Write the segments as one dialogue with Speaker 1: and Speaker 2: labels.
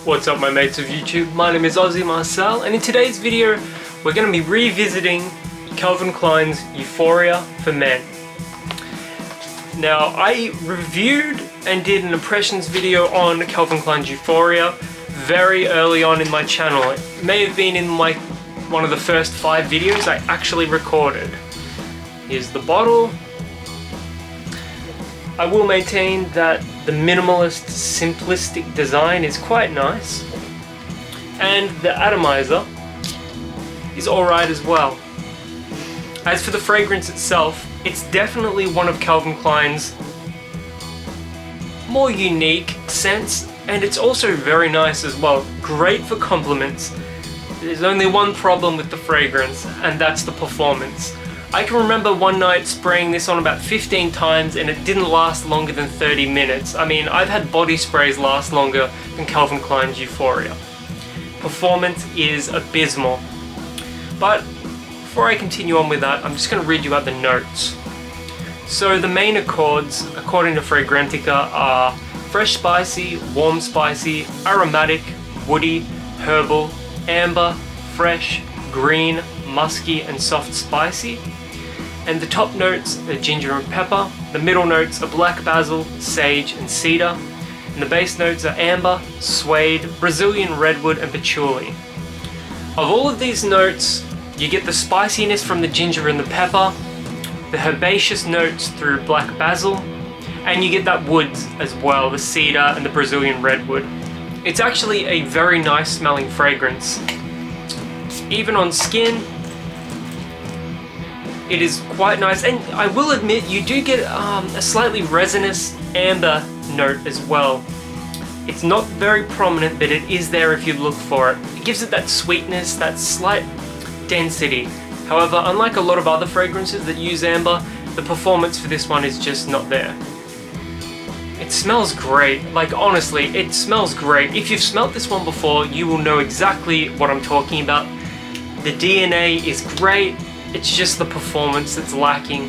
Speaker 1: What's up my mates of YouTube, my name is Aussie Marcel, and in today's video we're going to be revisiting Calvin Klein's Euphoria for men. Now I reviewed and did an impressions video on Calvin Klein's Euphoria very early on in my channel. It may have been in one of the first 5 videos I actually recorded. Here's the bottle. I will maintain that the minimalist, simplistic design is quite nice, and the atomizer is alright as well. As for the fragrance itself, it's definitely one of Calvin Klein's more unique scents, and it's also very nice as well. Great for compliments. There's only one problem with the fragrance, and that's the performance. I can remember one night spraying this on about 15 times and it didn't last longer than 30 minutes. I mean, I've had body sprays last longer than Calvin Klein's Euphoria. Performance is abysmal. But before I continue on with that, I'm just going to read you out the notes. So the main accords, according to Fragrantica, are fresh spicy, warm spicy, aromatic, woody, herbal, amber, fresh, green, musky and soft spicy. And the top notes are ginger and pepper, the middle notes are black basil, sage and cedar, and the base notes are amber, suede, Brazilian redwood and patchouli. Of all of these notes, you get the spiciness from the ginger and the pepper, the herbaceous notes through black basil, and you get that woods as well, the cedar and the Brazilian redwood. It's actually a very nice smelling fragrance. Even on skin, it is quite nice, and I will admit you do get a slightly resinous amber note as well. It's not very prominent, but it is there if you look for it. It gives it that sweetness, that slight density. However, unlike a lot of other fragrances that use amber, the performance for this one is just not there. It smells great, like honestly, it smells great. If you've smelt this one before, you will know exactly what I'm talking about. The DNA is great. It's just the performance that's lacking.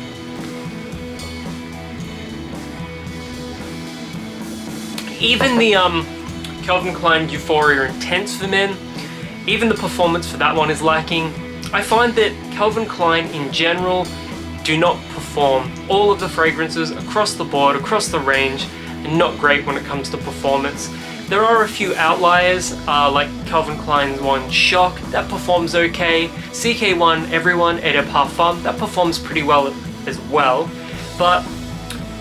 Speaker 1: Even the Calvin Klein Euphoria Intense for Men, even the performance for that one is lacking. I find that Calvin Klein in general do not perform. All of the fragrances across the board, across the range, are not great when it comes to performance. There are a few outliers, like Calvin Klein's one Shock, that performs okay. CK1 Everyone Eau de Parfum, that performs pretty well as well. But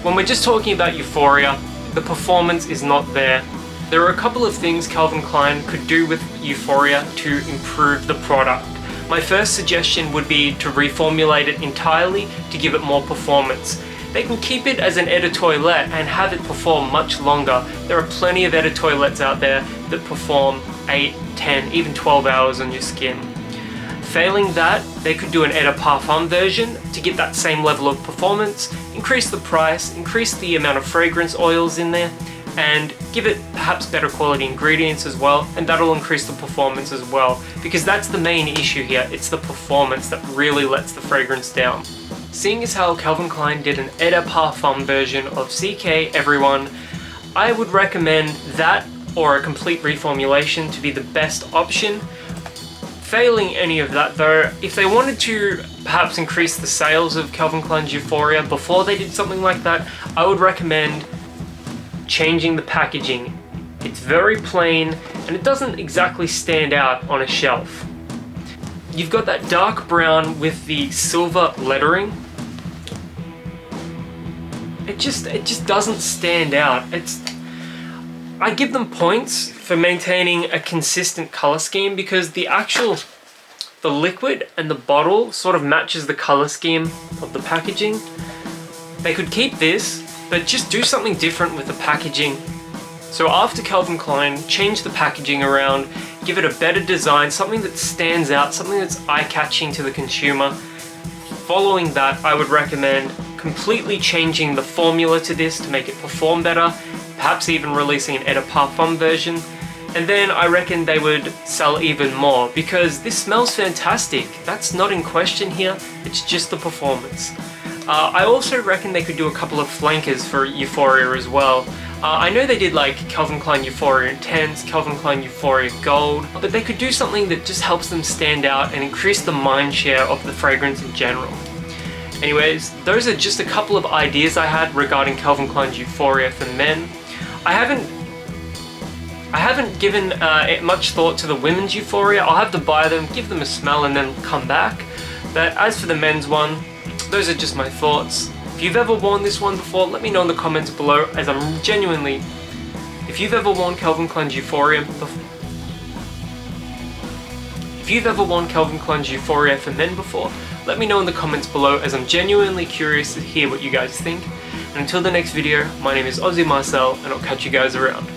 Speaker 1: when we're just talking about Euphoria, the performance is not there. There are a couple of things Calvin Klein could do with Euphoria to improve the product. My first suggestion would be to reformulate it entirely to give it more performance. They can keep it as an eau de toilette and have it perform much longer. There are plenty of eau de toilettes out there that perform 8, 10, even 12 hours on your skin. Failing that, they could do an eau de parfum version to get that same level of performance, increase the price, increase the amount of fragrance oils in there, and give it perhaps better quality ingredients as well, and that'll increase the performance as well, because that's the main issue here. It's the performance that really lets the fragrance down. Seeing as how Calvin Klein did an eau de parfum version of CK Everyone, I would recommend that or a complete reformulation to be the best option. Failing any of that though, if they wanted to perhaps increase the sales of Calvin Klein's Euphoria before they did something like that, I would recommend changing the packaging. It's very plain and it doesn't exactly stand out on a shelf. You've got that dark brown with the silver lettering. It just doesn't stand out. I give them points for maintaining a consistent color scheme because the liquid and the bottle sort of matches the color scheme of the packaging. They could keep this, but just do something different with the packaging. So after Calvin Klein, change the packaging around, give it a better design, something that stands out, something that's eye-catching to the consumer. Following that, I would recommend completely changing the formula to this to make it perform better, perhaps even releasing an eau de parfum version, and then I reckon they would sell even more because this smells fantastic. That's not in question here, it's just the performance. I also reckon they could do a couple of flankers for Euphoria as well. I know they did like Calvin Klein Euphoria Intense, Calvin Klein Euphoria Gold, but they could do something that just helps them stand out and increase the mind share of the fragrance in general. Anyways, those are just a couple of ideas I had regarding Calvin Klein's Euphoria for men. I haven't given much thought to the women's Euphoria. I'll have to buy them, give them a smell, and then come back. But as for the men's one, those are just my thoughts. If you've ever worn this one before, let me know in the comments below, as I'm genuinely... If you've ever worn Calvin Klein's Euphoria for men before, let me know in the comments below, as I'm genuinely curious to hear what you guys think. And until the next video, my name is Aussie Marcel, and I'll catch you guys around.